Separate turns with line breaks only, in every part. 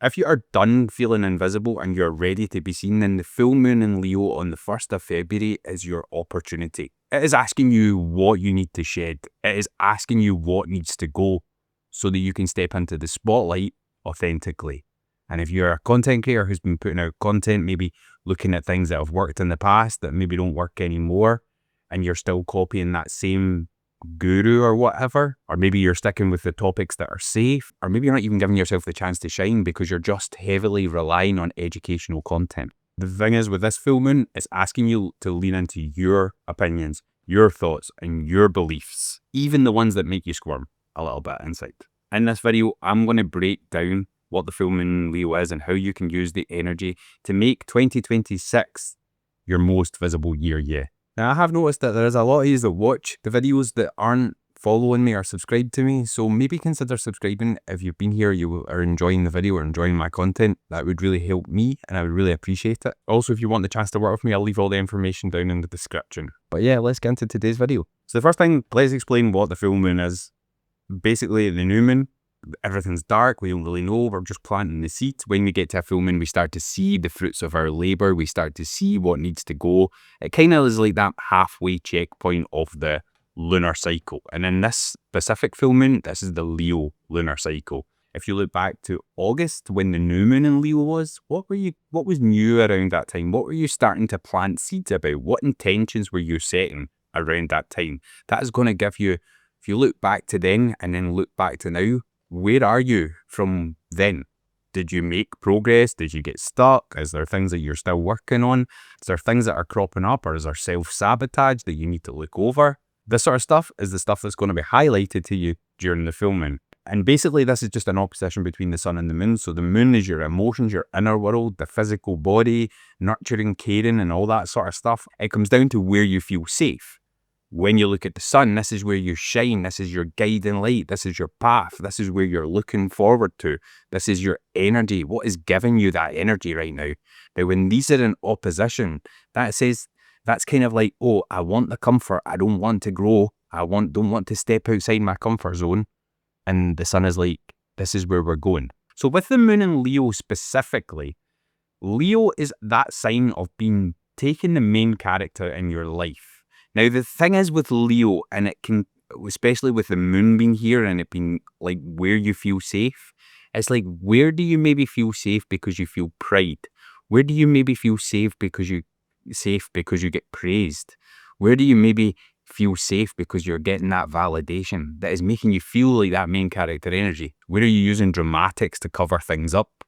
If you are done feeling invisible and you're ready to be seen, then the full moon in Leo on the 1st of February is your opportunity. It is asking you what you need to shed. It is asking you what needs to go so that you can step into the spotlight authentically. And if you're a content creator who's been putting out content, maybe looking at things that have worked in the past that maybe don't work anymore, and you're still copying that same guru or whatever, or maybe you're sticking with the topics that are safe, or maybe you're not even giving yourself the chance to shine because you're just heavily relying on educational content. The thing is with this full moon, it's asking you to lean into your opinions, your thoughts, and your beliefs, even the ones that make you squirm a little bit inside. In this video, I'm going to break down what the full moon in Leo is and how you can use the energy to make 2026 your most visible year yet. Now, I have noticed that there is a lot of you that watch the videos that aren't following me or subscribed to me, so maybe consider subscribing. If you've been here, you are enjoying the video or enjoying my content, that would really help me and I would really appreciate it. Also, if you want the chance to work with me, I'll leave all the information down in the description. But yeah, let's get into today's video. So the first thing, let's explain what the full moon is. Basically, the new moon, everything's dark, we don't really know, we're just planting the seeds. When we get to a full moon, we start to see the fruits of our labour, we start to see what needs to go. It kind of is like that halfway checkpoint of the lunar cycle. And in this specific full moon, this is the Leo lunar cycle. If you look back to August, when the new moon in Leo was, what was new around that time? What were you starting to plant seeds about? What intentions were you setting around that time? That is going to give you, if you look back to then and then look back to now, where are you from then? Did you make progress? Did you get stuck? Is there things that you're still working on? Is there things that are cropping up, or is there self-sabotage that you need to look over? This sort of stuff is the stuff that's going to be highlighted to you during the full moon. And basically this is just an opposition between the sun and the moon. So the moon is your emotions, your inner world, the physical body, nurturing, caring, and all that sort of stuff. It comes down to where you feel safe. When you look at the sun, this is where you shine. This is your guiding light. This is your path. This is where you're looking forward to. This is your energy. What is giving you that energy right now? Now, when these are in opposition, that says, that's kind of like, oh, I want the comfort. I don't want to grow. Don't want to step outside my comfort zone. And the sun is like, this is where we're going. So with the moon in Leo specifically, Leo is that sign of being taking the main character in your life. Now, the thing is with Leo, and it can, especially with the moon being here and it being like where you feel safe, it's like, where do you maybe feel safe because you feel pride? Where do you maybe feel safe because you get praised? Where do you maybe feel safe because you're getting that validation that is making you feel like that main character energy? Where are you using dramatics to cover things up,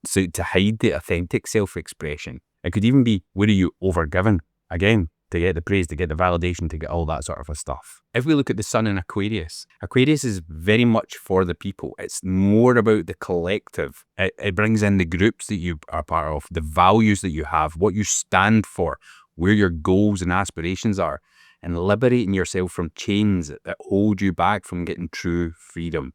so to hide the authentic self-expression? It could even be, where are you overgiven? Again, to get the praise, to get the validation, to get all that sort of stuff. If we look at the sun in Aquarius, Aquarius is very much for the people. It's more about the collective. It brings in the groups that you are part of, the values that you have, what you stand for, where your goals and aspirations are, and liberating yourself from chains that hold you back from getting true freedom.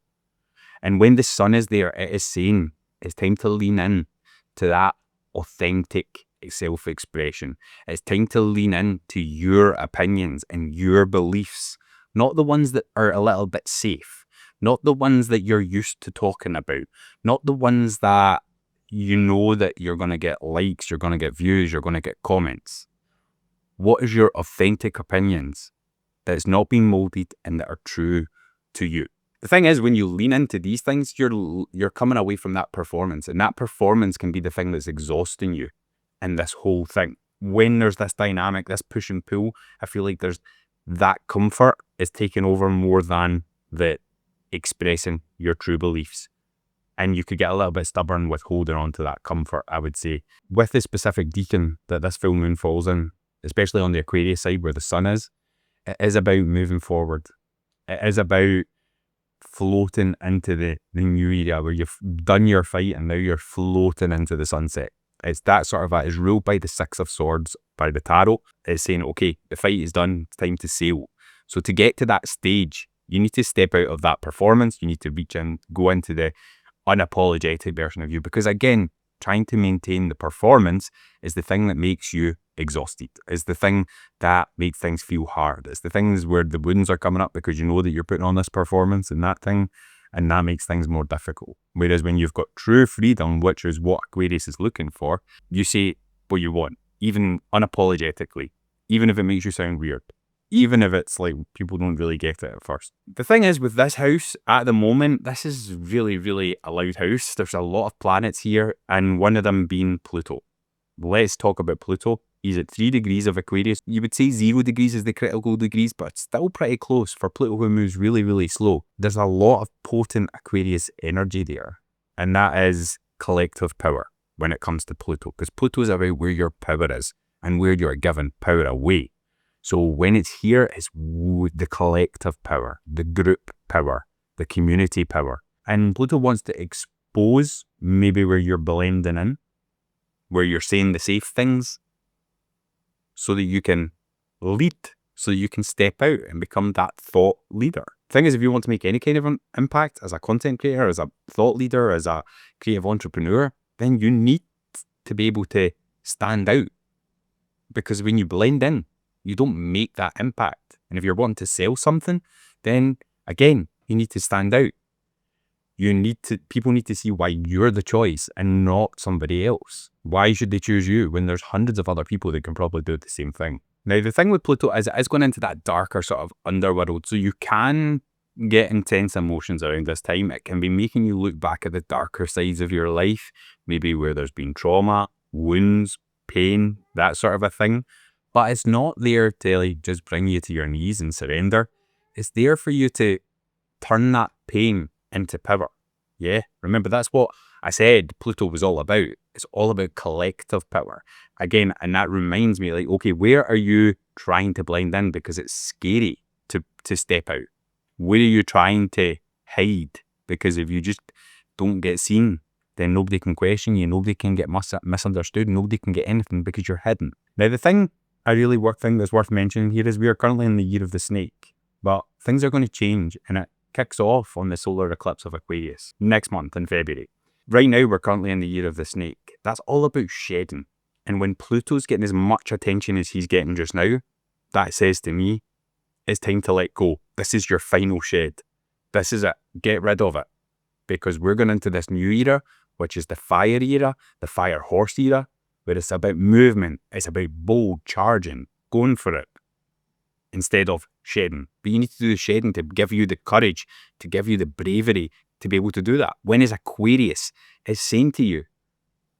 And when the sun is there, it is saying it's time to lean in to that authentic self-expression. It's time to lean into your opinions and your beliefs, not the ones that are a little bit safe, not the ones that you're used to talking about, not the ones that you know that you're going to get likes, you're going to get views, you're going to get comments. What is your authentic opinions that's not being molded and that are true to you? The thing is, when you lean into these things, you're coming away from that performance, and that performance can be the thing that's exhausting you in this whole thing. When there's this dynamic, this push and pull, I feel like there's that comfort is taking over more than the expressing your true beliefs. And you could get a little bit stubborn with holding on to that comfort, I would say. With the specific decan that this full moon falls in, especially on the Aquarius side where the sun is, it is about moving forward. It is about floating into the new era where you've done your fight and now you're floating into the sunset. It's that sort of, it's ruled by the Six of Swords, by the Tarot. It's saying, okay, the fight is done, it's time to sail. So to get to that stage, you need to step out of that performance, you need to reach in, go into the unapologetic version of you. Because again, trying to maintain the performance is the thing that makes you exhausted. It's the thing that makes things feel hard. It's the things where the wounds are coming up because you know that you're putting on this performance and that thing. and that makes things more difficult. Whereas when you've got true freedom, which is what Aquarius is looking for, you say what you want, even unapologetically, even if it makes you sound weird, even if it's like people don't really get it at first. The thing is with this house at the moment, this is really, really a loud house. There's a lot of planets here, and one of them being Pluto. Let's talk about Pluto. He's at 3 degrees of Aquarius. You would say 0 degrees is the critical degrees, but it's still pretty close for Pluto, who moves really, really slow. There's a lot of potent Aquarius energy there, and that is collective power when it comes to Pluto, because Pluto is about where your power is and where you're given power away. So when it's here, it's the collective power, the group power, the community power. And Pluto wants to expose maybe where you're blending in, where you're saying the safe things, so that you can lead, so that you can step out and become that thought leader. Thing is, if you want to make any kind of an impact as a content creator, as a thought leader, as a creative entrepreneur, then you need to be able to stand out. Because when you blend in, you don't make that impact. And if you're wanting to sell something, then again, you need to stand out. People need to see why you're the choice and not somebody else. Why should they choose you when there's hundreds of other people that can probably do the same thing? Now, the thing with Pluto is it is going into that darker sort of underworld, so you can get intense emotions around this time. It can be making you look back at the darker sides of your life, maybe where there's been trauma, wounds, pain, that sort of a thing. But it's not there to like just bring you to your knees and surrender. It's there for you to turn that pain into power. Yeah, remember that's what I said Pluto was all about. It's all about collective power. Again, and that reminds me, like, okay, where are you trying to blend in because it's scary to step out? Where are you trying to hide? Because if you just don't get seen, then nobody can question you, nobody can get misunderstood, nobody can get anything because you're hidden. Now, the thing that's worth mentioning here is we are currently in the year of the snake, but things are going to change, and it kicks off on the solar eclipse of Aquarius next month in February. Right now, we're currently in the year of the snake. That's all about shedding. And when Pluto's getting as much attention as he's getting just now, that says to me, it's time to let go. This is your final shed. This is it. Get rid of it. Because we're going into this new era, which is the fire era, the fire horse era, where it's about movement. It's about bold, charging, going for it, instead of shedding. But you need to do the shedding to give you the courage, to give you the bravery to be able to do that. When is Aquarius is saying to you,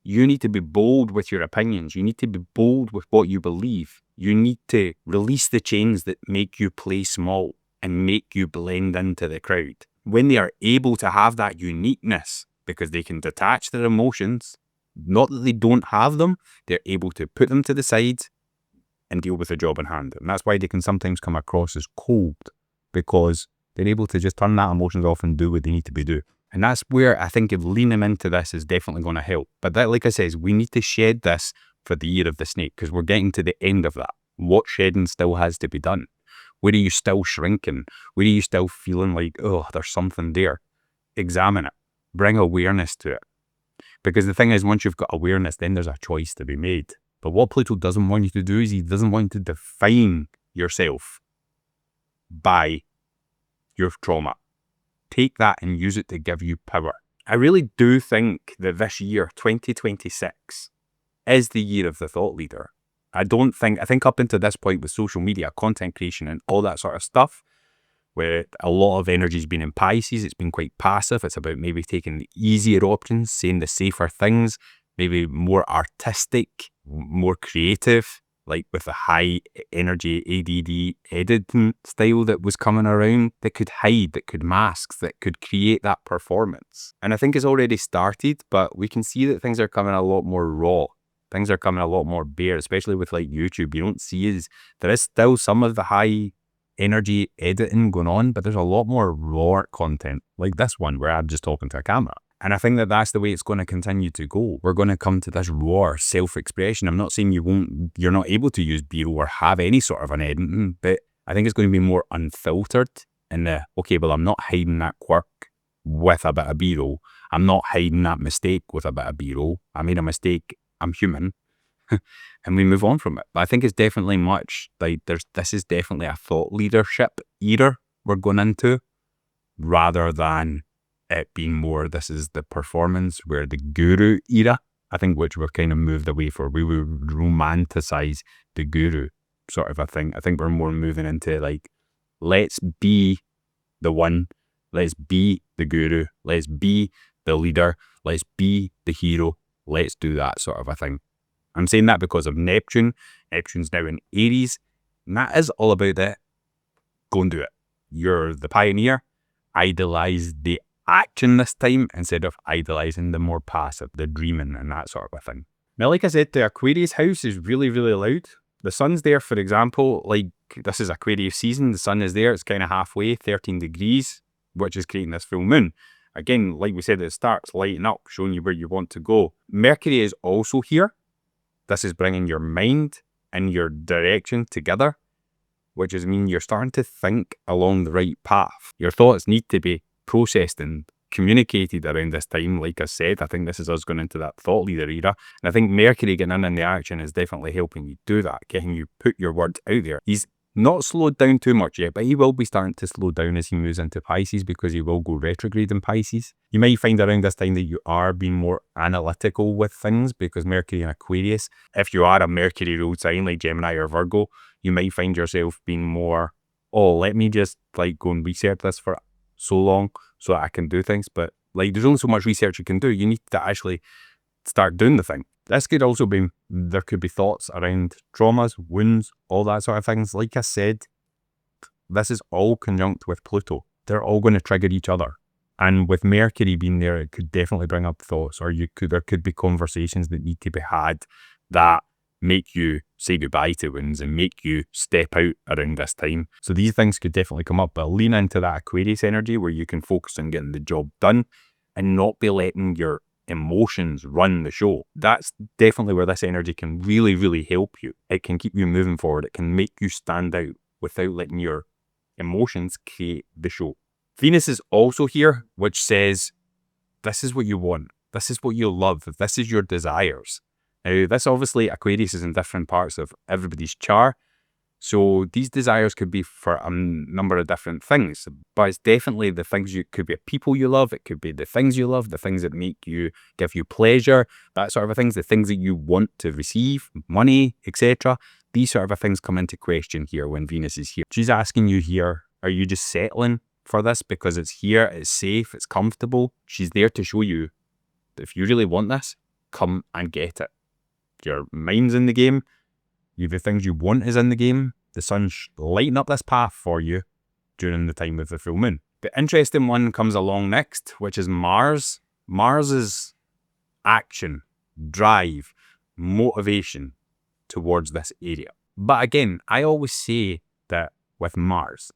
you need to be bold with your opinions. You need to be bold with what you believe. You need to release the chains that make you play small and make you blend into the crowd. When they are able to have that uniqueness, because they can detach their emotions, not that they don't have them, they're able to put them to the side and deal with the job in hand. And that's why they can sometimes come across as cold, because they're able to just turn that emotions off and do what they need to be do. And that's where I think of leaning into this is definitely going to help. But that, like I says, we need to shed this for the year of the snake, because we're getting to the end of that. What shedding still has to be done? Where are you still shrinking? Where are you still feeling like, oh, there's something there? Examine it. Bring awareness to it. Because the thing is, once you've got awareness, then there's a choice to be made. But what Pluto doesn't want you to do is he doesn't want you to define yourself by your trauma. Take that and use it to give you power. I really do think that this year, 2026, is the year of the thought leader. I think up until this point with social media, content creation and all that sort of stuff, where a lot of energy has been in Pisces, it's been quite passive. It's about maybe taking the easier options, saying the safer things, maybe more artistic, more creative, like with the high energy ADD editing style that was coming around, that could hide, that could mask, that could create that performance. And I think it's already started, but we can see that things are coming a lot more raw. Things are coming a lot more bare, especially with like YouTube. You don't see there is still some of the high energy editing going on, but there's a lot more raw content like this one where I'm just talking to a camera. And I think that that's the way it's going to continue to go. We're going to come to this raw self-expression. I'm not saying you're not able to use B-roll or have any sort of an editing, but I think it's going to be more unfiltered in okay, well, I'm not hiding that quirk with a bit of B-roll. I'm not hiding that mistake with a bit of B-roll. I made a mistake. I'm human. And we move on from it. But I think it's definitely much like this is definitely a thought leadership era we're going into, rather than it being more, this is the performance, where the guru era, I think, which we've kind of moved away from. We would romanticize the guru sort of a thing. I think we're more moving into like, let's be the one, let's be the guru, let's be the leader, let's be the hero, let's do that sort of a thing. I'm saying that because of Neptune. Neptune's now in Aries, and that is all about it. Go and do it. You're the pioneer. Idolize the action this time instead of idolizing the more passive, the dreaming and that sort of a thing. Now, like I said, the Aquarius house is really, really loud. The sun's there, for example, like this is Aquarius season. The sun is there. It's kind of halfway, 13 degrees, which is creating this full moon. Again, like we said at the start, it's lighting up, showing you where you want to go. Mercury is also here. This is bringing your mind and your direction together, which is mean you're starting to think along the right path. Your thoughts need to be processed and communicated around this time. Like I said, I think this is us going into that thought leader era. And I think Mercury getting in the action is definitely helping you do that, getting you put your words out there. He's not slowed down too much yet, but he will be starting to slow down as he moves into Pisces, because he will go retrograde in Pisces. You might find around this time that you are being more analytical with things, because Mercury in Aquarius, if you are a Mercury ruled sign like Gemini or Virgo, you might find yourself being more, oh, let me just like go and research this for so long so that I can do things. But like, there's only so much research you can do. You need to actually start doing the thing. This could also be, there could be thoughts around traumas, wounds, all that sort of things. Like I said, this is all conjunct with Pluto. They're all going to trigger each other. And with Mercury being there, it could definitely bring up thoughts, or there could be conversations that need to be had that make you say goodbye to wounds and make you step out around this time. So these things could definitely come up, but lean into that Aquarius energy where you can focus on getting the job done and not be letting your emotions run the show. That's definitely where this energy can really, really help you. It can keep you moving forward. It can make you stand out without letting your emotions create the show. Venus is also here, which says, this is what you want. This is what you love. This is your desires. Now, this obviously, Aquarius is in different parts of everybody's chart. So these desires could be for a number of different things, but it's definitely the things could be people you love. It could be the things you love, the things that give you pleasure, that sort of things, the things that you want to receive, money, etc. These sort of things come into question here when Venus is here. She's asking you here, are you just settling for this because it's here, it's safe, it's comfortable? She's there to show you that if you really want this, come and get it. Your mind's in the game. The things you want is in the game. The sun's lighting up this path for you during the time of the full moon. The interesting one comes along next, which is Mars. Mars is action, drive, motivation towards this area. But again, I always say that with Mars,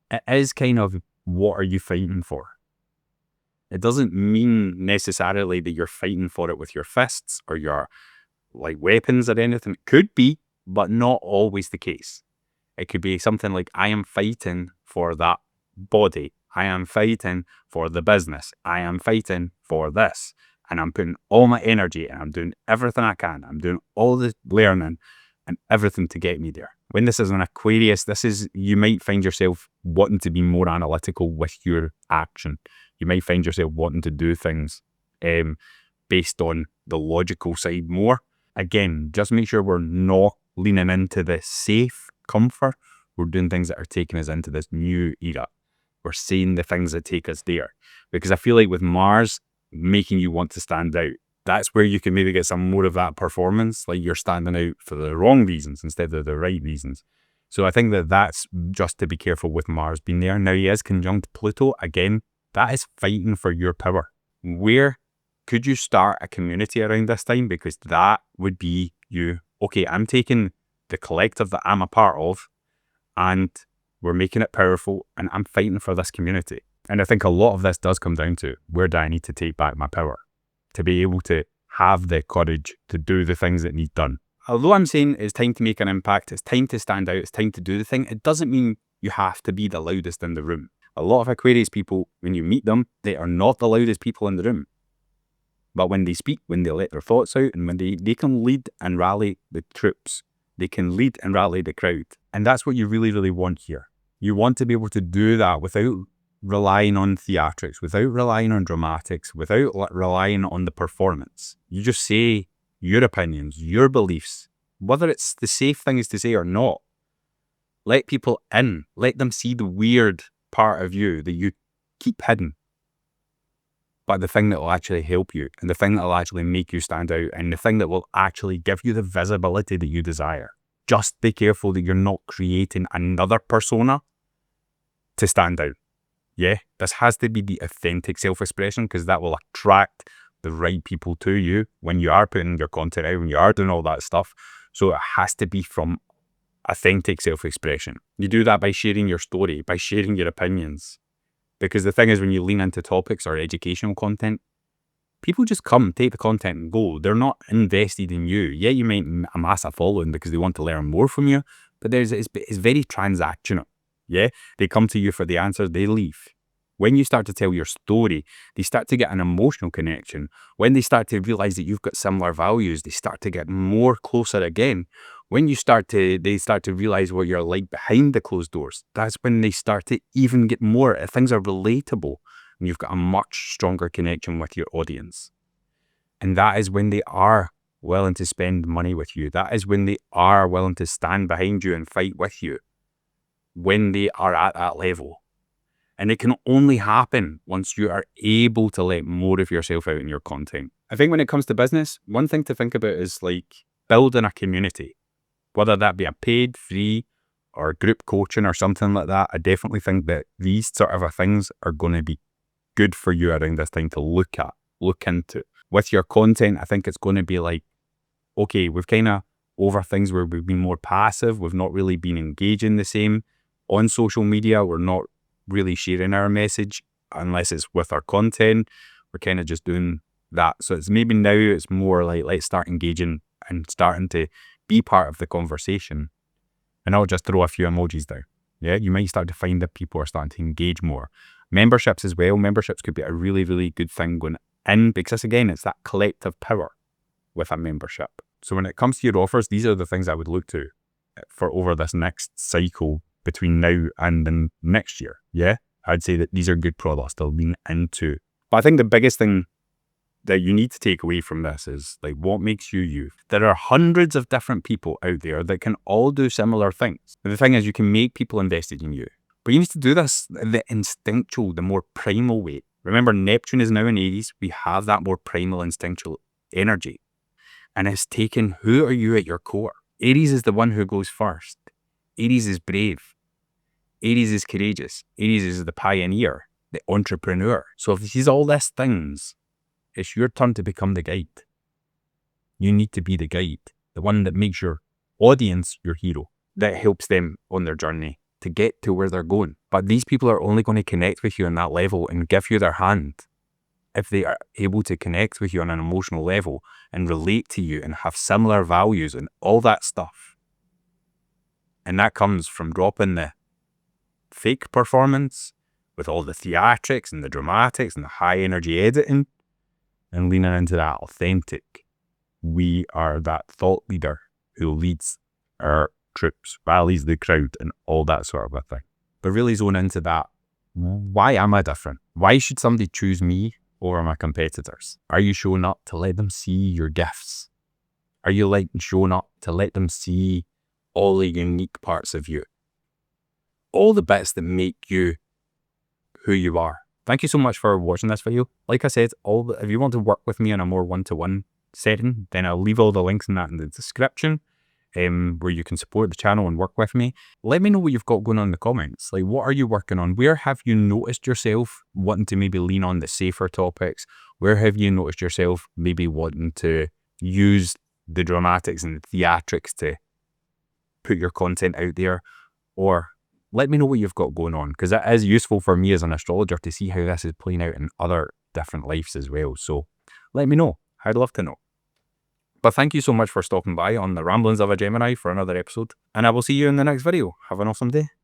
it is kind of, what are you fighting for? It doesn't mean necessarily that you're fighting for it with your fists or your like weapons or anything. It could be, but not always the case. It could be something like, I am fighting for that body. I am fighting for the business. I am fighting for this. And I'm putting all my energy and I'm doing everything I can. I'm doing all the learning and everything to get me there. When this is an Aquarius, you might find yourself wanting to be more analytical with your action. You might find yourself wanting to do things based on the logical side more. Again, just make sure we're not leaning into the safe comfort. We're doing things that are taking us into this new era. We're saying the things that take us there. Because I feel like with Mars making you want to stand out, that's where you can maybe get some more of that performance, like you're standing out for the wrong reasons instead of the right reasons. So I think that's just to be careful with Mars being there. Now, he is conjunct Pluto. Again, that is fighting for your power. Where could you start a community around this time? Because that would be you. Okay, I'm taking the collective that I'm a part of and we're making it powerful and I'm fighting for this community. And I think a lot of this does come down to, where do I need to take back my power to be able to have the courage to do the things that need done? Although I'm saying it's time to make an impact, it's time to stand out, it's time to do the thing, it doesn't mean you have to be the loudest in the room. A lot of Aquarius people, when you meet them, they are not the loudest people in the room. But when they speak, when they let their thoughts out, and when they can lead and rally the troops, they can lead and rally the crowd. And that's what you really, really want here. You want to be able to do that without relying on theatrics, without relying on dramatics, without relying on the performance. You just say your opinions, your beliefs, whether it's the safe things to say or not. Let people in. Let them see the weird part of you that you keep hidden. But the thing that will actually help you, and the thing that will actually make you stand out, and the thing that will actually give you the visibility that you desire. Just be careful that you're not creating another persona to stand out. Yeah, this has to be the authentic self-expression, because that will attract the right people to you when you are putting your content out, when you are doing all that stuff. So it has to be from authentic self-expression. You do that by sharing your story, by sharing your opinions. Because the thing is, when you lean into topics or educational content, people just come, take the content and go. They're not invested in you. Yeah, you might amass a following because they want to learn more from you, but it's very transactional. Yeah, they come to you for the answers, they leave. When you start to tell your story, they start to get an emotional connection. When they start to realize that you've got similar values, they start to get more closer again. When they start to realize what you're like behind the closed doors, that's when they start to even get more. Things are relatable, and you've got a much stronger connection with your audience. And that is when they are willing to spend money with you. That is when they are willing to stand behind you and fight with you. When they are at that level. And it can only happen once you are able to let more of yourself out in your content. I think when it comes to business, one thing to think about is like building a community, whether that be a paid, free, or group coaching or something like that. I definitely think that these sort of things are going to be good for you around this time to look into. With your content, I think it's going to be like, okay, we've kind of over things where we've been more passive. We've not really been engaging the same on social media. We're not really sharing our message unless it's with our content. We're kind of just doing that. So it's maybe now it's more like, let's start engaging and starting to be part of the conversation. And I'll just throw a few emojis down. Yeah, you might start to find that people are starting to engage more. Memberships as well. Memberships could be a really, really good thing going in, because again, it's that collective power with a membership. So when it comes to your offers, these are the things I would look to for over this next cycle between now and the next year. Yeah, I'd say that these are good products to lean into. But I think the biggest thing that you need to take away from this is like, what makes you you? There are hundreds of different people out there that can all do similar things. And the thing is, you can make people invested in you, but you need to do this the instinctual, the more primal way. Remember, Neptune is now in Aries. We have that more primal, instinctual energy, and it's taken, who are you at your core? Aries is the one who goes first. Aries is brave. Aries is courageous. Aries is the pioneer, the entrepreneur. So if this is all these things, it's your turn to become the guide. You need to be the guide, the one that makes your audience your hero, that helps them on their journey to get to where they're going. But these people are only going to connect with you on that level and give you their hand if they are able to connect with you on an emotional level and relate to you and have similar values and all that stuff. And that comes from dropping the fake performance with all the theatrics and the dramatics and the high energy editing and leaning into that authentic. We are that thought leader who leads our troops, rallies the crowd, and all that sort of a thing. But really zone into that. Why am I different? Why should somebody choose me over my competitors? Are you showing up to let them see your gifts? Are you showing up to let them see all the unique parts of you? All the bits that make you who you are. Thank you so much for watching this video. Like I said, if you want to work with me on a more one-to-one setting, then I'll leave all the links in that in the description, where you can support the channel and work with me. Let me know what you've got going on in the comments. Like, what are you working on? Where have you noticed yourself wanting to maybe lean on the safer topics? Where have you noticed yourself maybe wanting to use the dramatics and the theatrics to put your content out there? Or let me know what you've got going on, because it is useful for me as an astrologer to see how this is playing out in other different lives as well. So let me know. I'd love to know. But thank you so much for stopping by on the Ramblings of a Gemini for another episode, and I will see you in the next video. Have an awesome day.